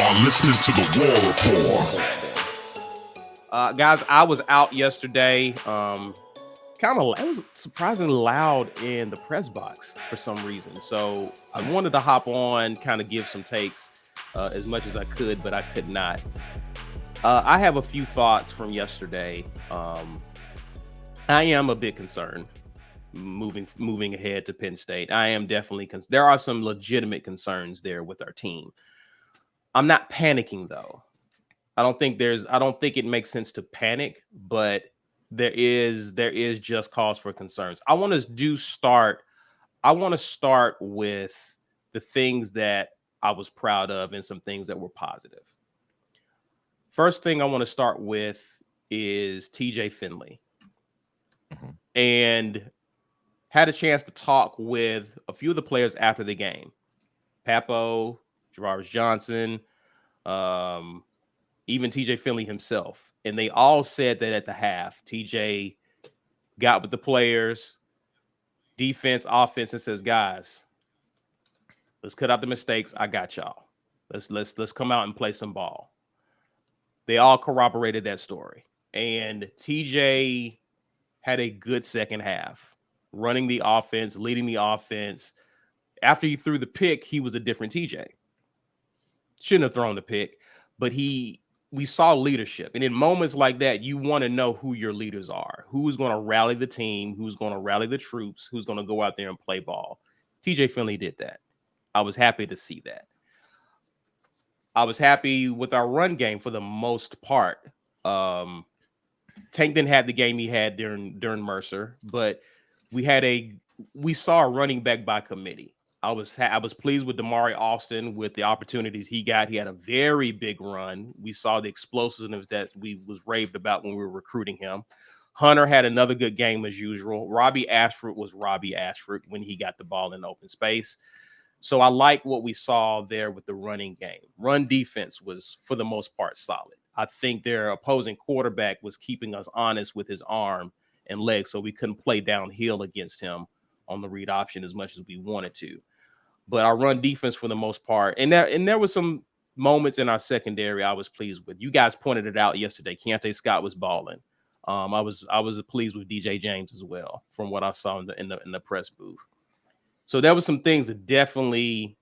are listening to the War Report. Guys, I was out yesterday. It was surprisingly loud in the press box for some reason. So I wanted to hop on, kind of give some takes as much as I could, but I could not. I have a few thoughts from yesterday. I am a bit concerned moving ahead to Penn State. I am definitely there are some legitimate concerns there with our team. I'm not panicking though. I don't think it makes sense to panic, but there is just cause for concerns. I want to start with the things that I was proud of and some things that were positive. First thing I want to start with is TJ Finley. Mm-hmm. And had a chance to talk with a few of the players after the game. Papo, Jarvis Johnson, even TJ Finley himself. And they all said that at the half, TJ got with the players, defense, offense, and says, guys, let's cut out the mistakes. I got y'all. Let's come out and play some ball. They all corroborated that story. And TJ had a good second half, running the offense, leading the offense. After he threw the pick, he was a different TJ. Shouldn't have thrown the pick, but we saw leadership. And in moments like that, you want to know who your leaders are, who's going to rally the team, who's going to rally the troops, who's going to go out there and play ball. TJ Finley did that. I was happy to see that. I was happy with our run game for the most part. Tank didn't have the game he had during Mercer, but we saw a running back by committee. I was pleased with Damari Austin with the opportunities he got. He had a very big run. We saw the explosiveness that we was raved about when we were recruiting him. Hunter had another good game as usual. Robbie Ashford was Robbie Ashford when he got the ball in open space. So I like what we saw there with the running game. Run defense was, for the most part, solid. I think their opposing quarterback was keeping us honest with his arm and legs, so we couldn't play downhill against him on the read option as much as we wanted to. But our run defense, for the most part, and there was some moments in our secondary I was pleased with. You guys pointed it out yesterday. Keontae Scott was balling. I was pleased with DJ James as well from what I saw in the press booth. So there were some things to definitely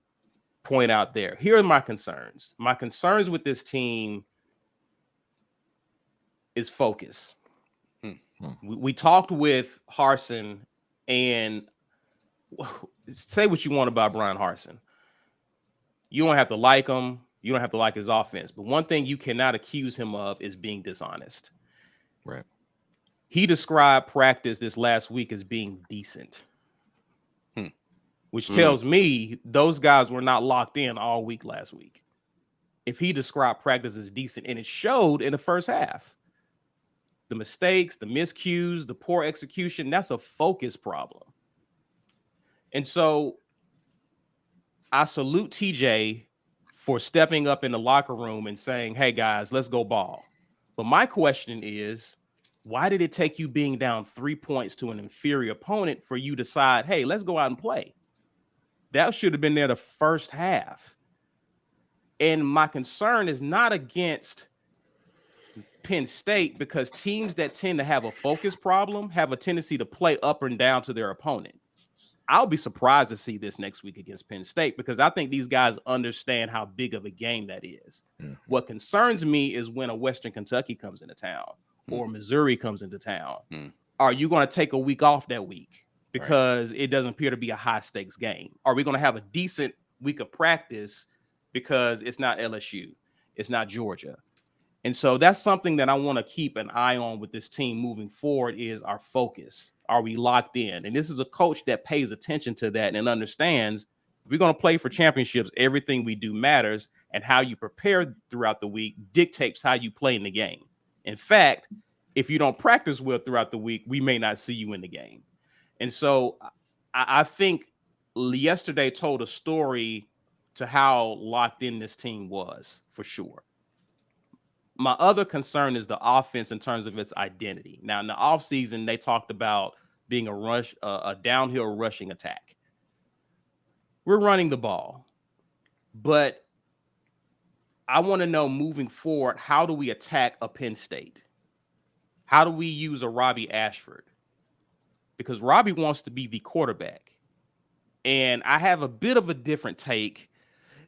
point out there. Here are my concerns. My concerns with this team is focus. We talked with Harsin, and say what you want about Brian Harsin. You don't have to like him. You don't have to like his offense. But one thing you cannot accuse him of is being dishonest. Right. He described practice this last week as being decent. Which tells me those guys were not locked in all week last week. If he described practice as decent, and it showed in the first half. The mistakes, the miscues, the poor execution, that's a focus problem. And so I salute TJ for stepping up in the locker room and saying, hey, guys, let's go ball. But my question is, why did it take you being down 3 points to an inferior opponent for you to decide, hey, let's go out and play? That should have been there the first half. And my concern is not against Penn State, because teams that tend to have a focus problem have a tendency to play up and down to their opponent. I'll be surprised to see this next week against Penn State, because I think these guys understand how big of a game that is. What concerns me is when a Western Kentucky comes into town or Missouri comes into town. Are you going to take a week off that week? Because it doesn't appear to be a high stakes game. Are we going to have a decent week of practice because it's not LSU, it's not Georgia? And so that's something that I want to keep an eye on with this team moving forward, is our focus. Are we locked in? And this is a coach that pays attention to that and understands if we're going to play for championships, everything we do matters, and how you prepare throughout the week dictates how you play in the game. In fact, if you don't practice well throughout the week, we may not see you in the game. And so I think yesterday told a story to how locked in this team was, for sure. My other concern is the offense in terms of its identity. Now, in the offseason, they talked about being a downhill rushing attack. We're running the ball, but I want to know moving forward, how do we attack a Penn State? How do we use a Robbie Ashford? Because Robbie wants to be the quarterback. And I have a bit of a different take.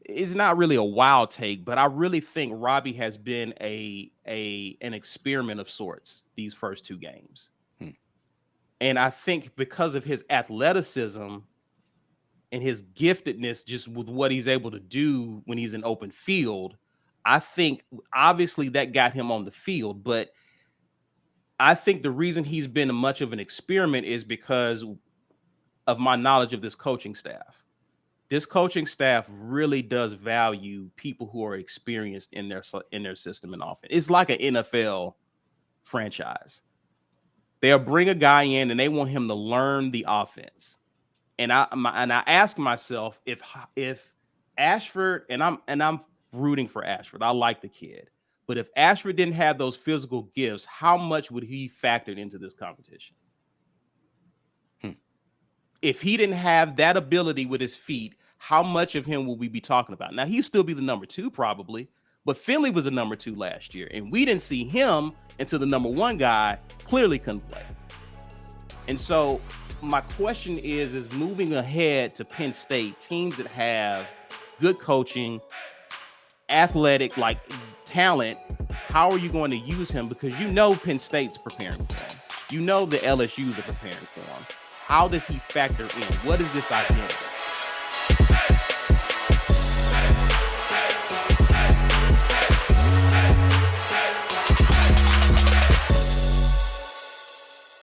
It's not really a wild take, but I really think Robbie has been an experiment of sorts these first 2 games. And I think because of his athleticism and his giftedness, just with what he's able to do when he's in open field, I think obviously that got him on the field. But I think the reason he's been much of an experiment is because of my knowledge of this coaching staff. This coaching staff really does value people who are experienced in their system and offense. It's like an NFL franchise. They'll bring a guy in and they want him to learn the offense. And I ask myself, if Ashford, and I'm rooting for Ashford, I like the kid, but if Ashford didn't have those physical gifts, how much would he factor into this competition? If he didn't have that ability with his feet, how much of him will we be talking about? Now, he'd still be the number 2 probably, but Finley was the number 2 last year, and we didn't see him until the number 1 guy clearly couldn't play. And so my question is moving ahead to Penn State, teams that have good coaching, athletic, like talent, how are you going to use him? Because you know Penn State's preparing for him. You know the LSUs are preparing for him. How does he factor in? What is this identity?